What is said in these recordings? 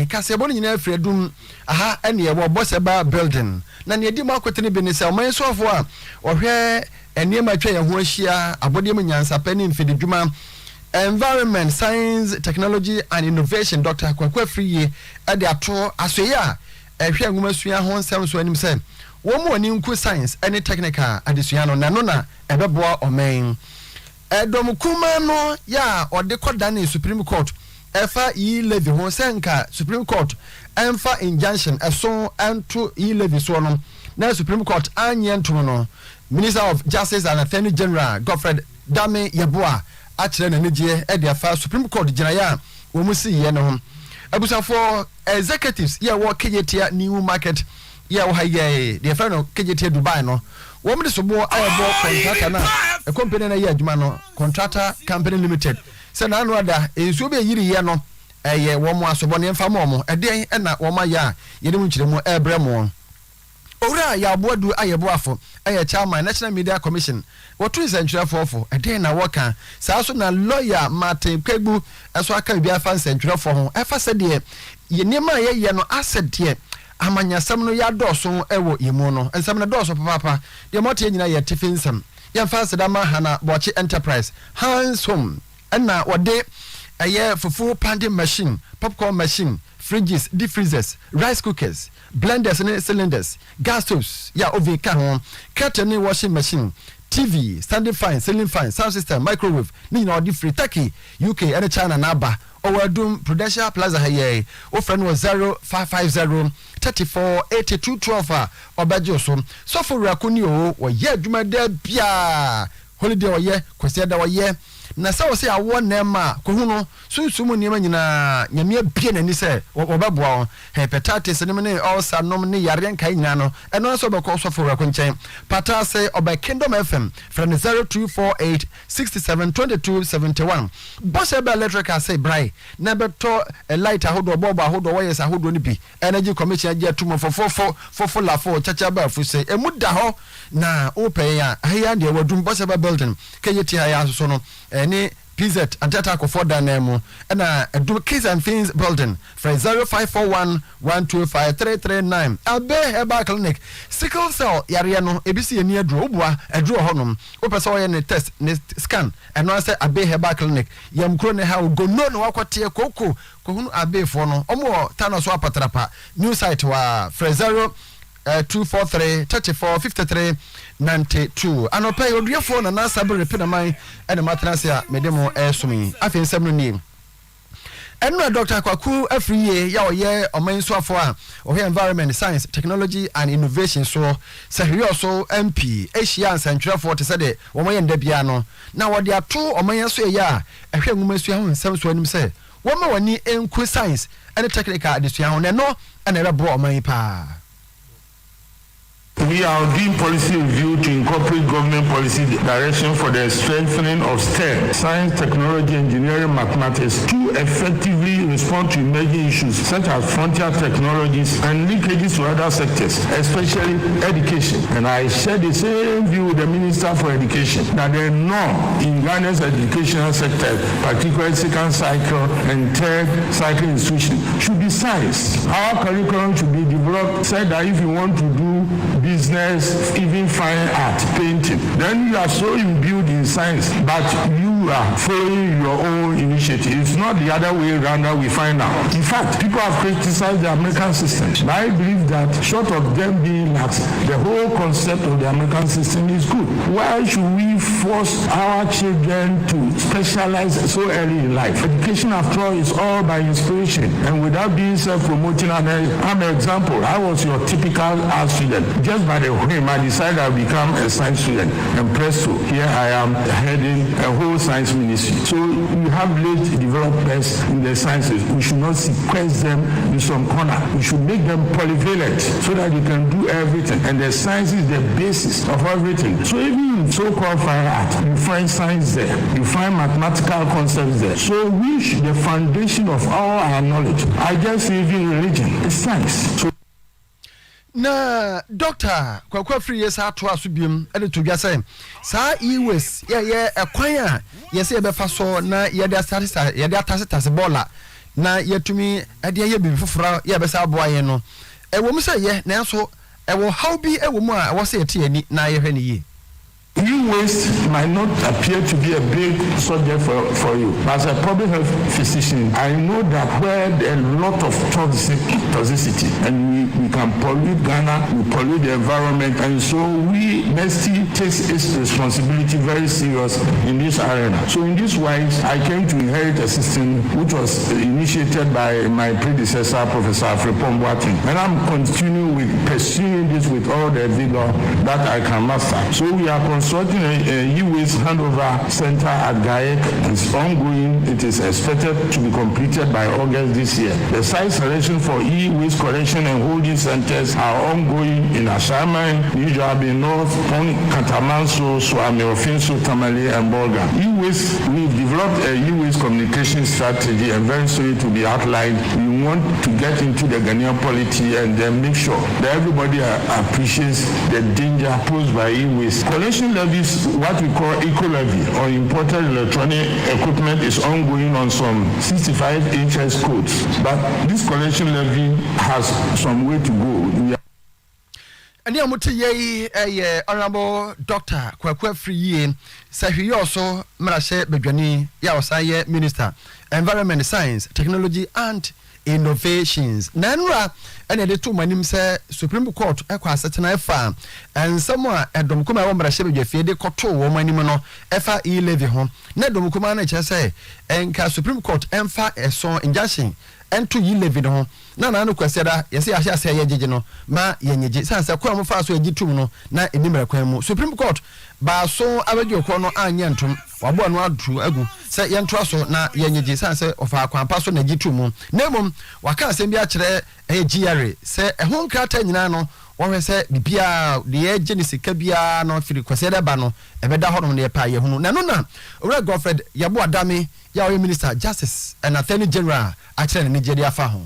kase bɔ nyina afredum aha ene ye wo Boseba building na ne di makotene bi ne se oman sofo a ohwe eniema twa ye ho ahia abode mu nyansa pani mfididwuma environment science technology and innovation Dr. Kase3 e de ato asoye a ehwe nguma sua ho nsem so anim se wo mu ani nku science any technical adesua no na no na ebeboa omen edom kuma no ya ode koda na Supreme Court efa levy ho senka Supreme Court enfa injunction eso ento levy so no na Supreme Court anye ntom no Minister of Justice and Attorney General Godfred Dame Yeboah akire na neje e de afa Supreme Court jinaya wo musi ye no abusafo executives ya wo kejetia new market ya wo haye de fa no kejetia Dubai no wo mde so bo ayebo contractor na a company na ye adwuma no contractor company limited se na anu ada enso be yiri ye no eye wo mo asobo ne mfa mo eden e na wo ma ya ye de mu nkiremu ebre mo owura ya aboadu ayebo afo eye chairman National Media Commission wotu nsentwere fofo eden na woka saa so na lawyer Martin Kegbu eso aka bia fa nsentwere fo ho efa se de ye niema ye no asset de amanyasam no ya doso ewo yemu no ensam na doso papa de motie nyina ye tifinsam ye fa se da ma hana boche enterprise handsome na wode eye fufu panding machine popcorn machine fridges deep freezers rice cookers blenders and cylinders gas stoves ya oven can curtain washing machine TV standing fan ceiling fan sound system microwave ni na odi free Turkey UK and China na ba owadum Prudential Plaza haye o friend was 0550 34 82 12 obajo so for rakuni o ye adwuma da bia holiday o ye kwese da o ye na sa o se awo na ma ko hu no sunsumu niema nyina nyame bie nani se obeboa hepatitis ne me ulcer nom ne yare nkai nyina no eno so be ko so for rakonchen pata se oba Kingdom FM from 0248 67 22 71 Boseba electrical say brai na beto a light ahodo bobo ahodo wires ahodo ni bi energy commission age atumo fofo la fo chacha ba fu se emu da ho na open ya hia de wadum Boseba building kayeti ya so no any PZ Antata Kofoda Nemo and do Kase3 6Am building from 0541 125 339 Abe Heba Clinic sickle cell yariano ebisi near drobwa a draw honum opesa any test scan and no say Abe Heba Clinic yam krone ha go no wakwatie koko kohunu abe fo no omo tano so apatrapa new site wa from 243 34 53 92 anope odiefo na na sabre pe na man ene matrase a medemo esumi afi nsem no ni enu Dr. Kase3 ya oye omanso afo a ohe environment science technology and innovation so sehwe so MP Asia nsentwere fo te sede wo moye ndabia no na wode ato oman so ya ehwe ngumasu ho nsem so anim se wo ma wani enku science and technical adesua ho ne no ene rebo oman pa. We are doing policy review to incorporate government policy direction for the strengthening of STEM, science, technology, engineering, mathematics, to effectively respond to emerging issues such as frontier technologies and linkages to other sectors, especially education. And I share the same view with the Minister for Education that the norm in Ghana's educational sector, particularly second cycle and third cycle institution, should be science. Our curriculum should be developed said that if you want to do business, even fine art, painting, then you are so imbued in science, but you are following your own initiative. It's not the other way around that we find out. In fact, people have criticized the American system. But I believe that short of them being lax, the whole concept of the American system is good. Why should we force our children to specialize so early in life? Education, after all, is all by inspiration and without being self-promoting. I'm an example. I was your typical art student. Just by the whim, I decided I'll become a science student. And presto, here I am heading a whole science ministry. So we have late developers in the sciences. We should not sequence them in some corner. We should make them polyvalent so that they can do everything. And the science is the basis of everything. So even in so-called fine art, you find science there. You find mathematical concepts there. So which the foundation of all our knowledge, I guess even religion, is science. So na Dr. Kase3 yes ato asubiem ede to dwa say sa EWS ye ekwan a yes e be fa so na ye de atase bola na yɛtumi ɛde ayɛ bibi foforɔ yɛbɛsa aboa yɛn no ɛwɔ mu sɛ yɛ nanso ɛwɔ how bi ɛwɔ mu a ɛwɔ sɛ yɛte ani na yɛhwɛ ne yie. E-waste might not appear to be a big subject for you. As a public health physician, I know that where there are a lot of toxicity and we can pollute Ghana, we pollute the environment, and so Nestle takes its responsibility very serious in this arena. So in this wise, I came to inherit a system which was initiated by my predecessor, Professor Afripon Boateng, and I'm continuing with pursuing this with all the vigor that I can master. So we are constructing a e-waste handover center at GAEC. It's ongoing. It is expected to be completed by August this year. The site selection for e-waste collection and holding centers are ongoing in Ashaman, Nijabi North, Katamanso, Swami Ofinso, Tamale, and Bolga. E-waste, we've developed a e-waste communication strategy and very soon it will be outlined. We want to get into the Ghanaian polity and then make sure that everybody appreciates the danger posed by e-waste. Collection levies, what we call eco-levy or imported electronic equipment, is ongoing on some 65 HS codes. But this collection levy has some way to go. And the Amuti Honorable Dr. Kwakwe Free, Sahi also Marashe Bedwani, Yawasaye Minister, Environment, Science, Technology and Innovations. Nanra and the two manim say Supreme Court ekwa setena fa and somewhere edom kuma wo mra shebe jefie de koto wo manim no efa e-levy ho na dom kuma na che say enka Supreme Court emfa eso injunction ento e-levy no na no kwaseda yesi ahia se yegege no ma yenyeje sanse kwa mo fa so agitum no na enimra kwan mu Supreme Court ba so abadwo ko no anya ntom wabo no adu agu se yento so na yenyeje sanse ofa kwampa so na agitum na mom waka asem bi a kire GRA se ehon krata nyina no won se bibia de egenisika bia no firi kwaseda ba no ebeda hono ne pa ye hunu na no na owura Godfred yabo adame ya o Minister Justice and Attorney General a kire ne Nigeria fa ho.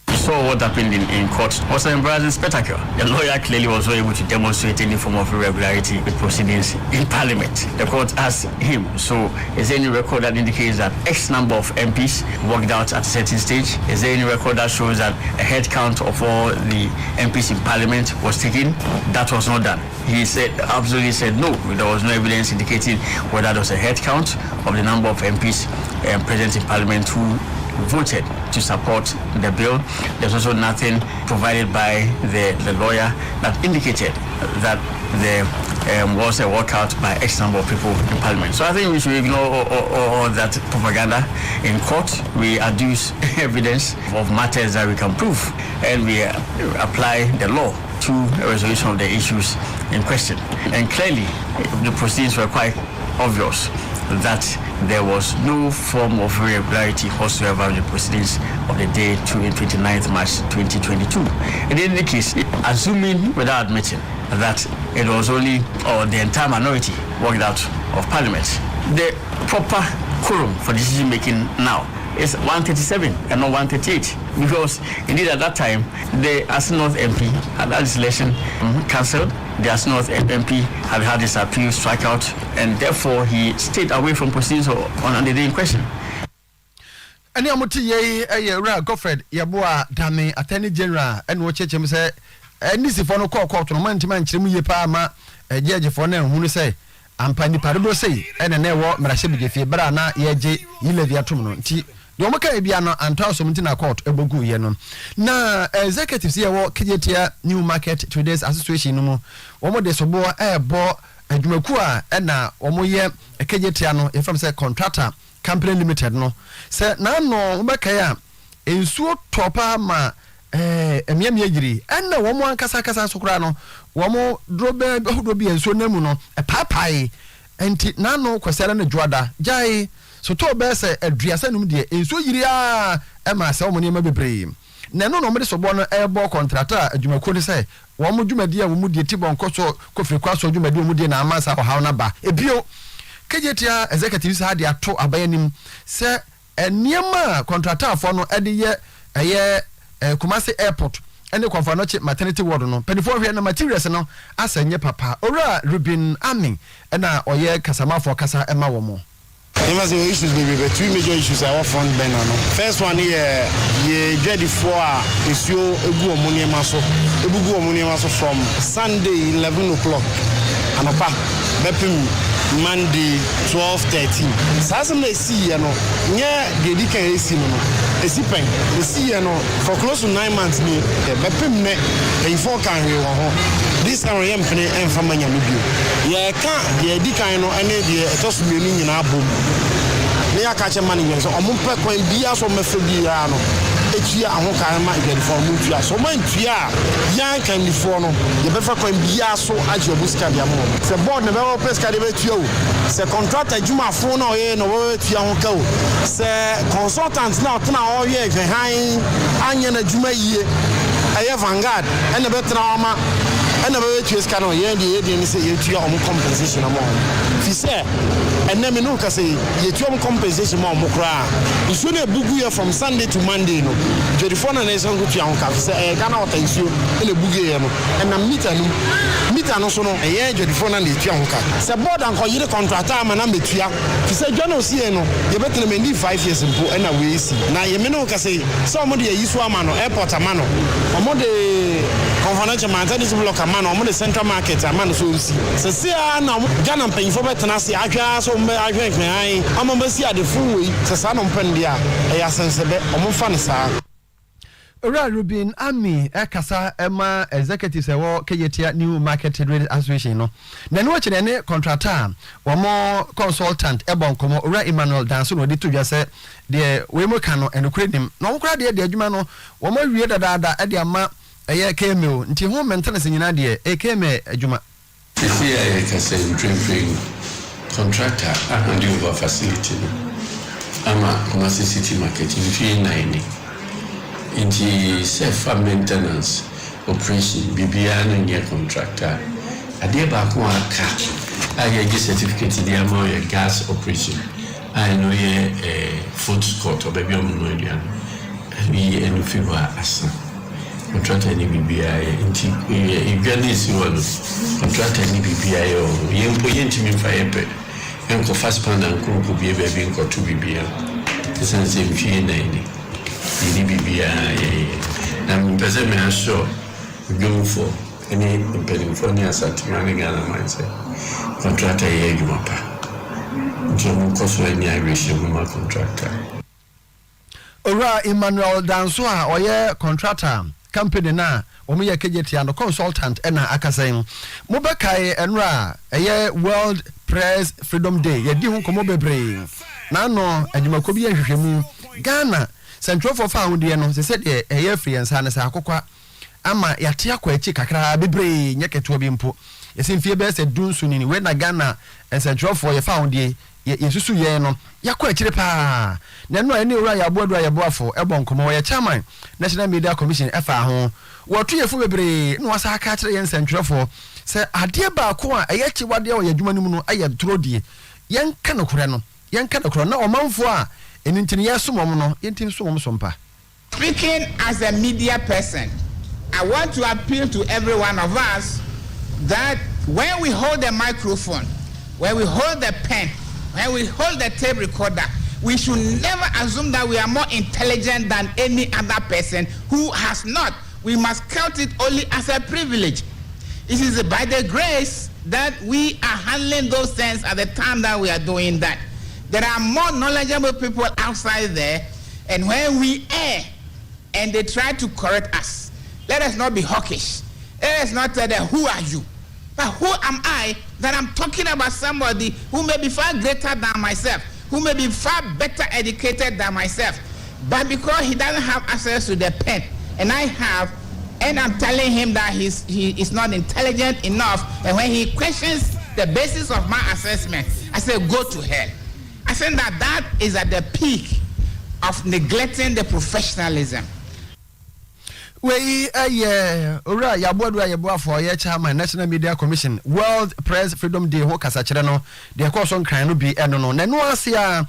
Saw what happened in court was an embarrassing spectacle. The lawyer clearly was not able to demonstrate any form of irregularity with proceedings in Parliament. The court asked him, so is there any record that indicates that X number of MPs worked out at a certain stage? Is there any record that shows that a head count of all the MPs in Parliament was taken? That was not done. He said, absolutely said no. There was no evidence indicating whether there was a head count of the number of MPs present in Parliament who voted to support the bill. There's also nothing provided by the lawyer that indicated that there was a walkout by X number of people in Parliament. So I think we should ignore all that propaganda in court. We adduce evidence of matters that we can prove, and we apply the law to a resolution of the issues in question. And clearly, the proceedings were quite obvious that there was no form of irregularity whatsoever in the proceedings of the day to 29th March 2022. In any case, assuming without admitting that it was only or the entire minority worked out of Parliament, the proper quorum for decision making now is 137 and not 138, because indeed at that time the Arsenal MP had that election cancelled. The Arsenal MP had his appeal struck out, and therefore he stayed away from proceedings on the day in question. Ani amuti ye ra Godfred yeboa dame Attorney General and wo chechem say nisifo no court no mantima nkyeremu ye pa ma jejefo na hunu say ampa ni parodo say ene na wo mrahye bigefie bra na yeje e-levy atom no nti de o maka bia no antaso mti na court ebogu ye no na executives ye wo Kejetia New Market Traders Association no mo wo mo de sobo ebo adwumaku a na wo mo ye Kejetia no e from say contractor company limited no say na no wo maka ya ensuo topa ma emiamia giri na wo mo ankasa sokora no wo mo drobe ensuo namu no papai enti na no kwasara na dwoada jai so to be say aduasa num de ensuo yiri a ma say wo ne ma bebre na no mo de sobo no ebo contractor adwumaku ne say wo mo dwumadi a wo mu de tibon koso kofre kwaso dwumadi wo mu de na amasa ho hawo na ba ebio Kejetia executives had their to abayanim say eniema contractor for no ede ye Kumasi Airport and the Konfanochi maternity ward no penifo hwe na materials no asenye papa ora Rubin Arming na oye kasama for kasa ema wo mo. There must be issues, baby, but two major issues are front burner. First one here, you ready for is your Egu Omuni Maso from Sunday 11 o'clock. And opa, Bepim Monday 12:13. Sasa me see you know, nya dedi kan esi no. Esi pen, esi you know, for close to 9 months ni, Bepim ne, before kan we ho. This time we am pene enfama nya bio. Ye ka dedi kan no ene de etoso me ni nyina bom. Me ya ka che man yen so omo pe kwan bia so me fe bia no. Etua ahon kan ma igedi for mu tua. So man tua yan kan ni for no. Ye be fa kwan bia so age obuska bia mo. Se board ne be wo peska de be tua o. Se contractor juma fo na o ye no wo tua ho ka o. Se consultant na otna o ye han anya na juma yie. Aye Vanguard ene be tna o ma ene be tua ska no ye de ni se ye tua o compensation mo. Fi se ene me no ka se ye tua o compensation mo kra. Isu na bugu ye from Sunday to Monday no. Jerifo na nation go tua ho ka se Ghana water isu ene bugu ye no. Na meter no so no ye Jerifo na le tua ho ka. Se board an ko yire contractor ma na metua. Fi se John Osie no ye betle me need 5 years mpo na we si. Na ye me no ka se mo de yisu ama no airport ama no. Omo de conference man tell this block ama no omo de central market ama no so si. Se se na Ghana mpanyfo betena se ahwa so mbe ahwa kwan omo be si ade fu we se sa no mpande a ya sensebe omo fa ne sa. Ora Rubin Ami ekasa ema executives ewo Keyetia New Market Trade Association no. Na no kire ne contractor wo consultant ebon komo Ora Emmanuel Danso no de to dwa se de we mo ka no enokure nim. No nkura de adwuma no wo mo wie dadaada e de ama eye KMO nti ho maintenance nyina de KMO adwuma. If we are ekasa train contractor and over facility ama Kumasi City Market in 390 into self maintenance operation BBA no near contractor ade ba ko aka I get certificate the amount gas operation I know food court or baby on no dia we en fever asa contractor ni BBA into Ugandese one contractor ni BBA o yempo yentimi fa yepe enko fast pan and ko be baby enko to BBA this is in 390 ni bibia na mpeze me aso go for any impeding for ni asatimani Ghana mindset contractor ye jumapa njomo koso ni awishi mu contractor. Ora Emmanuel Danso a oye contractor company na omo ye Keyetia no consultant ena akasen mo bekai enra eye World Press Freedom Day ye di ho komo bebre na no adwumako bi ahwehwemu Ghana Central for found the no said a free and sana akokwa ama yate akwa echi kakra bebre nyeketo bi mpo yesin fie be se dunsu ni we na Ghana and Central for you found the yesusu ye no yakwa echire pa na no ene ura yaboafo ebon komo ye chairman National Media Commission efa ho wotu yefu bebre no wasa aka kire ye Central for se ade ba ko a eyechi wade o yadwuma nimu no aye trodie yenka no kore no na omanfo a Speaking as a media person, I want to appeal to every one of us that when we hold the microphone, when we hold the pen, when we hold the tape recorder, we should never assume that we are more intelligent than any other person who has not. We must count it only as a privilege. It is by the grace that we are handling those things at the time that we are doing that. There are more knowledgeable people outside there, and when we err and they try to correct us, let us not be hawkish. Let us not tell them, who are you? But who am I that I'm talking about somebody who may be far greater than myself, who may be far better educated than myself, but because he doesn't have access to the pen, and I have, and I'm telling him that he is not intelligent enough, and when he questions the basis of my assessment, I say, go to hell. I think that is at the peak of neglecting the professionalism. We ora yabo for ye chairman National Media Commission World Press Freedom Day ho kasa kire no de course on kan no bi eno no na no ase a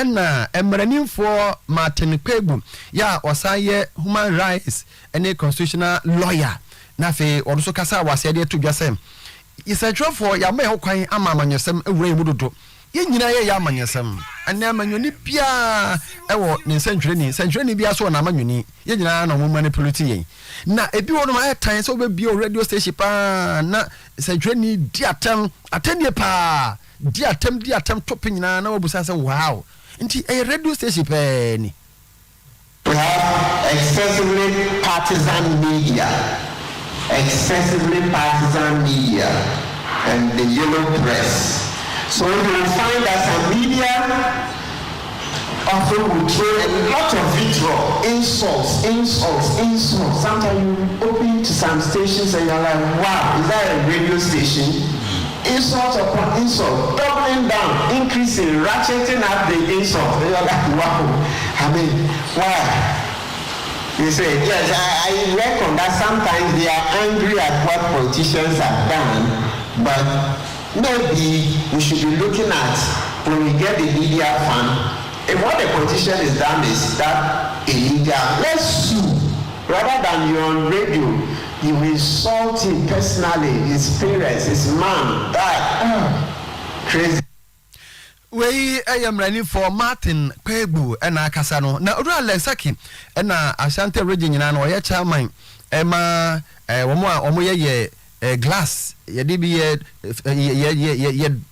na emranim for Martin Kwebu ya osaye human rights and a constitutional lawyer na fe odo kasa wase de to dwasem is a job for ya me ho kwan ama manyosem ewura mudodo nyina ye ya amanyesem ane amanyoni bia ewo ne sentwreni bia so na amanyoni ye nyina na mo manipulate yen na ebi wono ma tan so be bio radio station pa na sentwreni diatem atenie pa diatem top nyina na obusa se wow nti radio station pa ni. We have excessively partisan media and the yellow press. So you will find that some media often will throw a lot of vitriol, insults. Sometimes you open to some stations and you're like, wow, is that a radio station? Insult upon insult, doubling down, increasing, ratcheting up the insult. And you're like, wow, I mean, why? You say, yes, I reckon that sometimes they are angry at what politicians have done, but maybe we should be looking at when we get the media fund, if what the politician has done is that illegal, let's sue. Rather than you're on radio, you insult him personally, his parents, his mom, that crazy. We am running for Martin Kwebu and Akasano. Now, Lesaki and Ashanti region and Oya Chairman Emma Omoye glass, Yadibi ye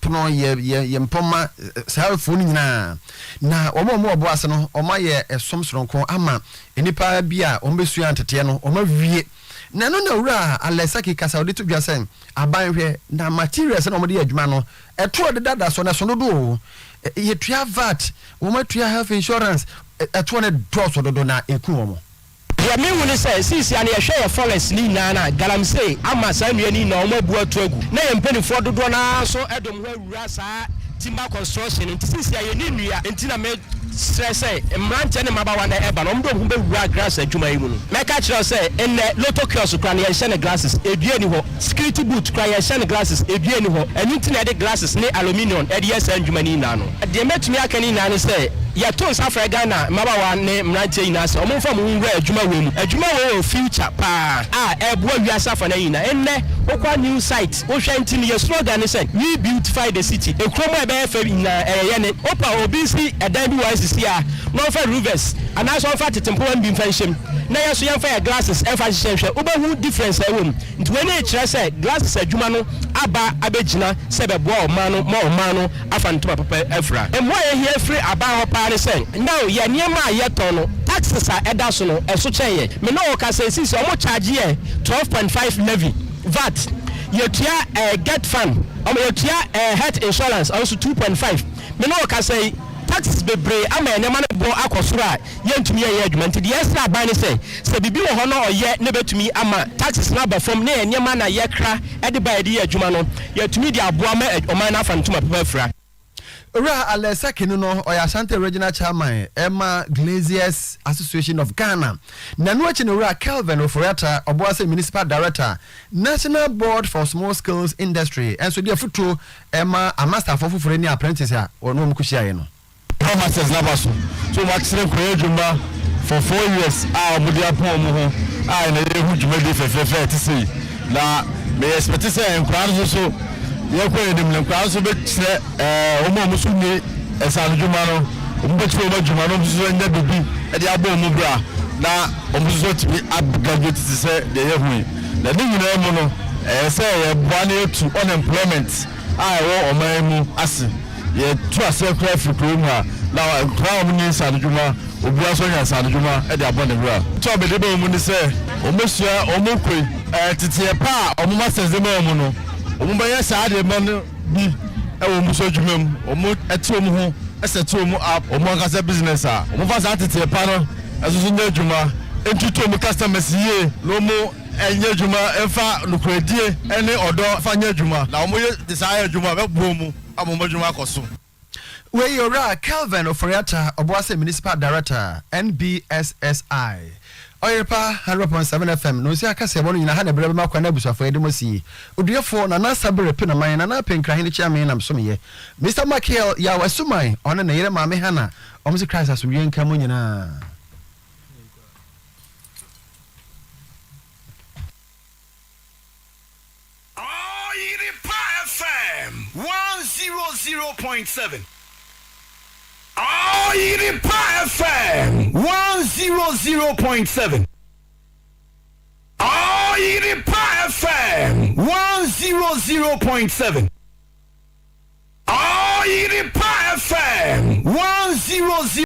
Puno ye Poma, Salfuni na Omo Boasano, Omaye, a Somson Ama, Enipa Bia, Ombesuan Tatiano, Oma na no ra Alesaki kasa odi to dwasem abanhwe na materials na omodi adwuma no eto de dada so na so no do ye tua VAT wo ma tua health insurance eto ne do so do na eku wo ya me woni say sisi ana ye hwe ye forest ni na galamsey ama sa nua ni na o ma bu atu agu na ye mpanifo dodo na so edom ho awura sa timber construction nti sisi aye ni nua nti na me stress mrante ne mabawa na eba no mdo hu be wura grass adwuma yi mu no me ka kire say en loto kiosk kra na ye hye ne glasses edue ni ho security boot kra ye hye ne glasses edue ni ho enu nti na de glasses ne aluminium e de yes adwuma ni na no de metumi akani na ne say ya to South Ghana mabawa ne mrante yi na say o mo fa mo wura adwuma we future pa ebo wiasa fa na yi na enne okwa new site o hwe nti ne ye slogan ne say we beautify the city e kromo e be fa na ye ne opa obisi edan bi wa sia no fa rivers and as on fa tetempo am bi mfa nhyem na yeso yem fa glasses e fa hye obehu difference e wom nti we na kire say glasses adwuma no aba abegina se be bo o ma no afa ntoma papa afra e mo ye here free aba ho pa ne say now ye niema ye ton no taxes a eda so no e so cheye me no o ka say sisi o mo charge ye 12.5 levy VAT ye tia get fund o mo ye tia health insurance also 2.5 me no o ka say taxes bebre ama enema ne bo akosura yentumi ye adwuma nti de extra ban ne se bibi wo ho no oye ne betumi ama taxes na ba from ne enema na ye kra e de ba de adwuma no yetumi de aboa ma oman na afa ntuma papa fra Ora Alesaki no Oya Ashanti Regional Chairman Emma Glaziers Association of Ghana. Nanu achi no Ora Kelvin Oforiata Oboase Municipal Director National Board for Small Skills Industry. And so dia futu Emma a master for any apprentice a ono mkushia ye no. Masters na baso. So maximum koye jumba for 4 years omudi apon mo ho. Na ye hu juma de fefefe ti sei. Na me expect say enkwaro so ye ko edim le kwa so be kire omo musu ni esanu juma no omo tire omo juma no musu nya bibi e de abo omo bra na omo so tibi abgaget se de ye hu na ni nyina mo no say ye bua na etu unemployment wo oman mu ase ye tu ase kra fi program na kra omo ni esanu juma obi aso nya esanu juma e de abo ne bra to be de be omo ni se omo sua omo koi tete pa omo masters de mo no omo ya saade man bi e wo muso dwumam omo eti omo ho eseti omo app omo akasa business a omo fa sa tete pa no esusu nya dwuma entutu omo customers ye no mo enya dwuma efa nukredie ene odo fa nya dwuma na omo ye desire dwuma be bo mu amomo dwuma akoso we yora Kelvin Oforiata Oboase Municipal Director NBSSI Oyepa 100.7 FM no si aka se bono nyina ha na brebe makwa na busafo edimosi oduefo na na sabere pe na man na penkra hene chiame na msomye Mr. Michael ya wasumai ona na yere maame hana omsi Christ asumye nka mo nyina FM 100 100.7. Oyiripa FM 100.7. Oyiripa FM 100.7. Oyiripa FM 100.